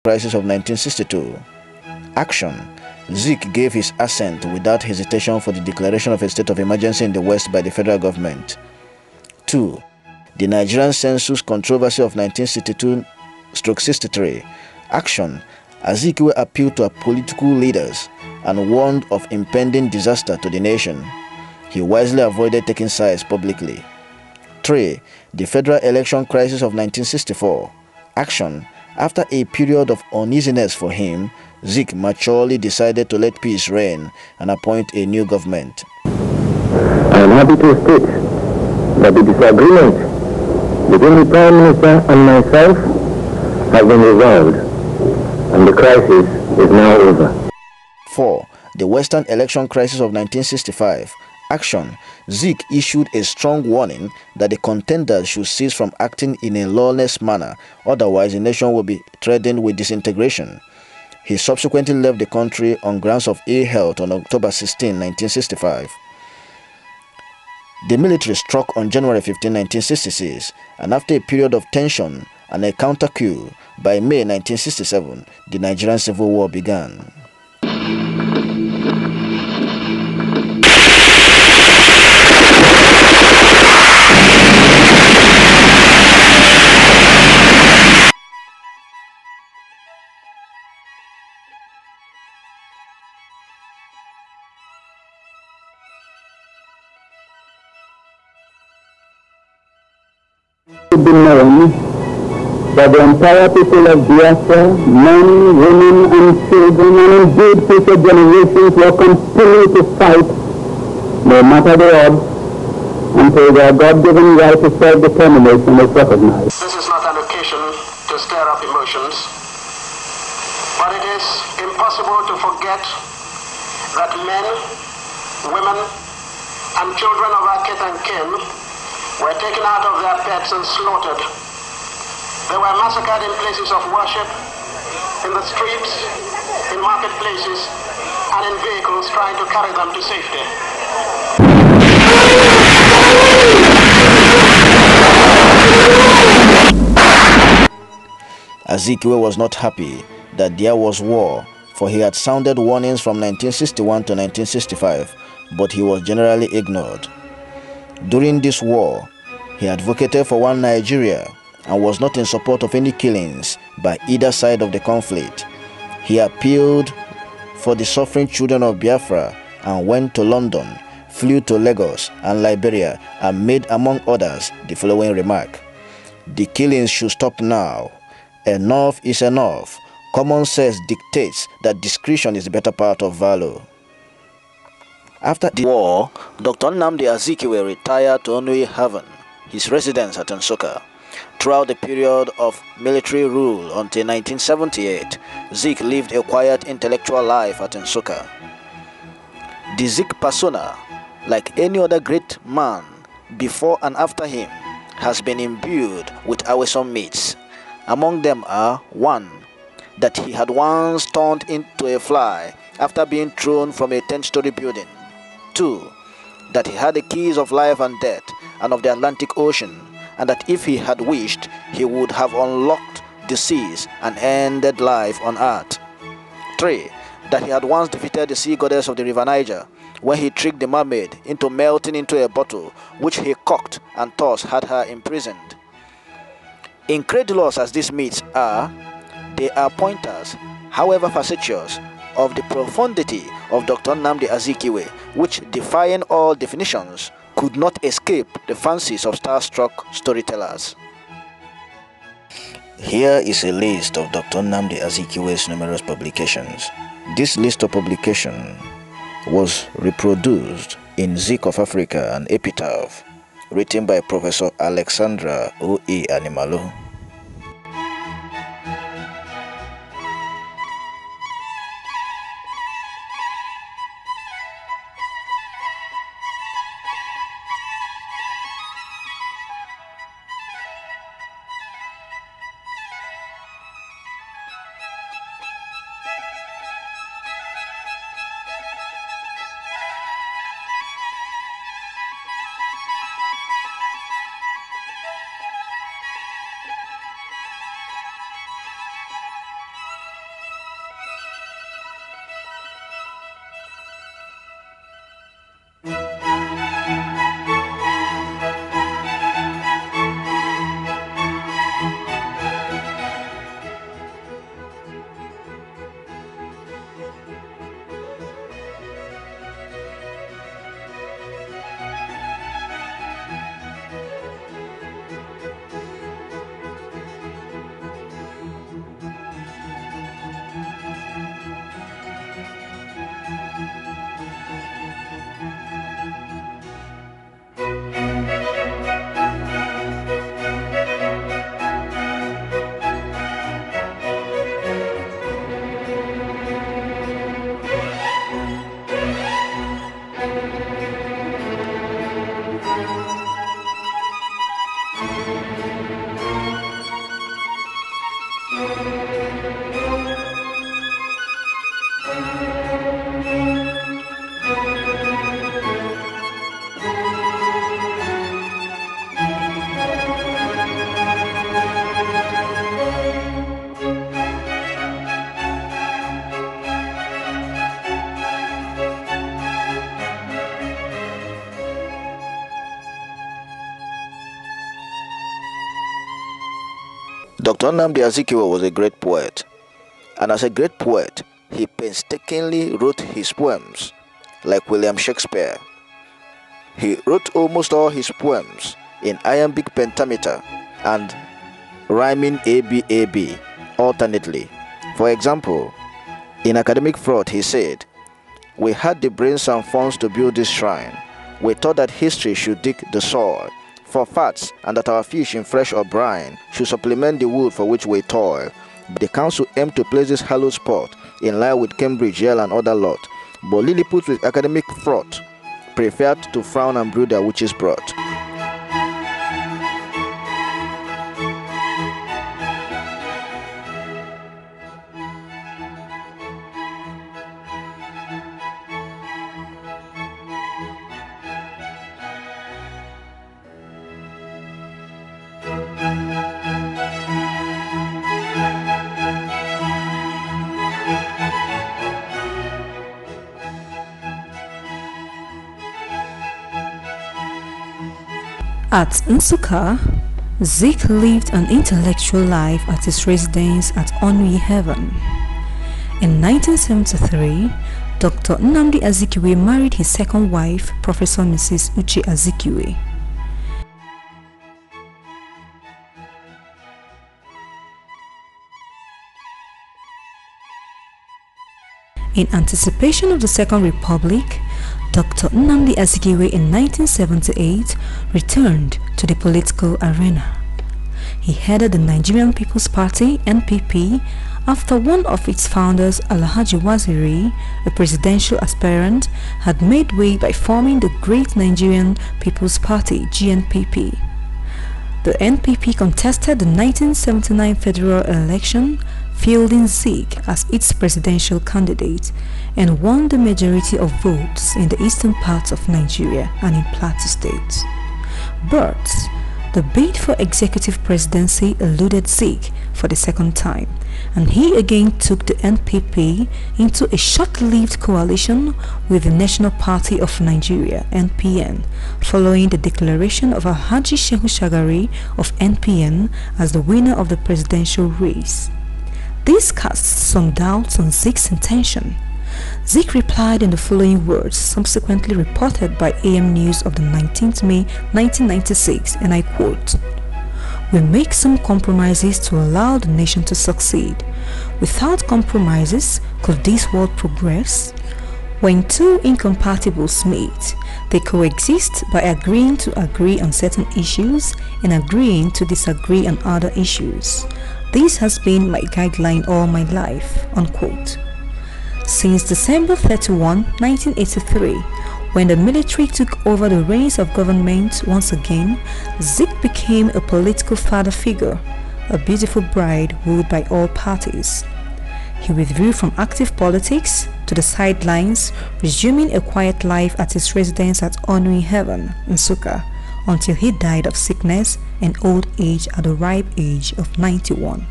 crisis of 1962. Action: Zik gave his assent without hesitation for the declaration of a state of emergency in the West by the federal government. 2. The Nigerian census controversy of 1962-63. Action: Azikiwe appealed to political leaders and warned of impending disaster to the nation. He wisely avoided taking sides publicly. 3. The federal election crisis of 1964. Action: After a period of uneasiness for him, Zik maturely decided to let peace reign and appoint a new government. I am happy to state that the disagreement between the Prime Minister and myself has been resolved, and the crisis is now over. 4. The Western election crisis of 1965. Action: Zik issued a strong warning that the contenders should cease from acting in a lawless manner, otherwise the nation will be threatened with disintegration. He subsequently left the country on grounds of ill health on October 16, 1965. The military struck on January 15, 1966, and after a period of tension and a counter-coup, by May 1967, the Nigerian Civil War began. To be known that the entire people of Biafra, men, women, and children, and indeed future generations will continue to fight, no matter the odds, until their God-given right to self-determination is recognized. This is not an occasion to stir up emotions, but it is impossible to forget that men, women, and children of our kith and kin were taken out of their beds and slaughtered. They were massacred in places of worship, in the streets, in marketplaces, and in vehicles trying to carry them to safety. Azikiwe was not happy that there was war, for he had sounded warnings from 1961 to 1965, but he was generally ignored. During this war, he advocated for one Nigeria and was not in support of any killings by either side of the conflict. He appealed for the suffering children of Biafra and went to London, flew to Lagos and Liberia and made, among others, the following remark: "The killings should stop now. Enough is enough. Common sense dictates that discretion is the better part of valor." After the war, Dr. Nnamdi Azikiwe retired to Onui Haven, his residence at Nsukka. Throughout the period of military rule until 1978, Zik lived a quiet intellectual life at Nsukka. The Zik persona, like any other great man before and after him, has been imbued with awesome myths. Among them are: 1. That he had once turned into a fly after being thrown from a 10-story building. 2. That he had the keys of life and death and of the Atlantic Ocean, and that if he had wished, he would have unlocked the seas and ended life on earth. 3. That he had once defeated the sea goddess of the river Niger when he tricked the mermaid into melting into a bottle, which he cocked and thus had her imprisoned. Incredulous as these myths are, they are pointers, however facetious, of the profundity of Dr. Nnamdi Azikiwe, which, defying all definitions, could not escape the fancies of starstruck storytellers. Here is a list of Dr. Nnamdi Azikiwe's numerous publications. This list of publications was reproduced in Zik of Africa, an epitaph, written by Professor Alexandra O.E. Animalo. Dr. Nnamdi Azikiwe was a great poet, and as a great poet, he painstakingly wrote his poems like William Shakespeare. He wrote almost all his poems in iambic pentameter and rhyming ABAB alternately. For example, in Academic Fraud, he said, "We had the brains and funds to build this shrine. We thought that history should dig the soil for fats and that our fish in fresh or brine should supplement the wood for which we toil. The council aimed to place this hallowed spot in line with Cambridge, Yale and other lot, but Lilliput with Academic Fraud preferred to frown and brew their witches' broth." At Nsukka, Zik lived an intellectual life at his residence at Onwe Heaven. In 1973, Dr. Nnamdi Azikiwe married his second wife, Professor Mrs. Uche Azikiwe. In anticipation of the Second Republic, Dr. Nnamdi Azikiwe in 1978 returned to the political arena. He headed the Nigerian People's Party (NPP) after one of its founders, Alhaji Waziri, a presidential aspirant, had made way by forming the Great Nigerian People's Party (GNPP). The NPP contested the 1979 federal election, fielding Zik as its presidential candidate, and won the majority of votes in the eastern parts of Nigeria and in Plateau State. But the bid for executive presidency eluded Zik for the second time, and he again took the NPP into a short-lived coalition with the National Party of Nigeria (NPN), following the declaration of Alhaji Shehu Shagari of NPN as the winner of the presidential race. This casts some doubts on Zik's intention. Zik replied in the following words, subsequently reported by AM News of the 19th May 1996, and I quote, "We make some compromises to allow the nation to succeed. Without compromises, could this world progress? When two incompatibles meet, they coexist by agreeing to agree on certain issues and agreeing to disagree on other issues. This has been my guideline all my life," unquote. Since December 31, 1983, when the military took over the reins of government once again, Zik became a political father figure, a beautiful bride wooed by all parties. He withdrew from active politics to the sidelines, resuming a quiet life at his residence at Onwe Heaven, Nsukka, until he died of sickness and old age at the ripe age of 91.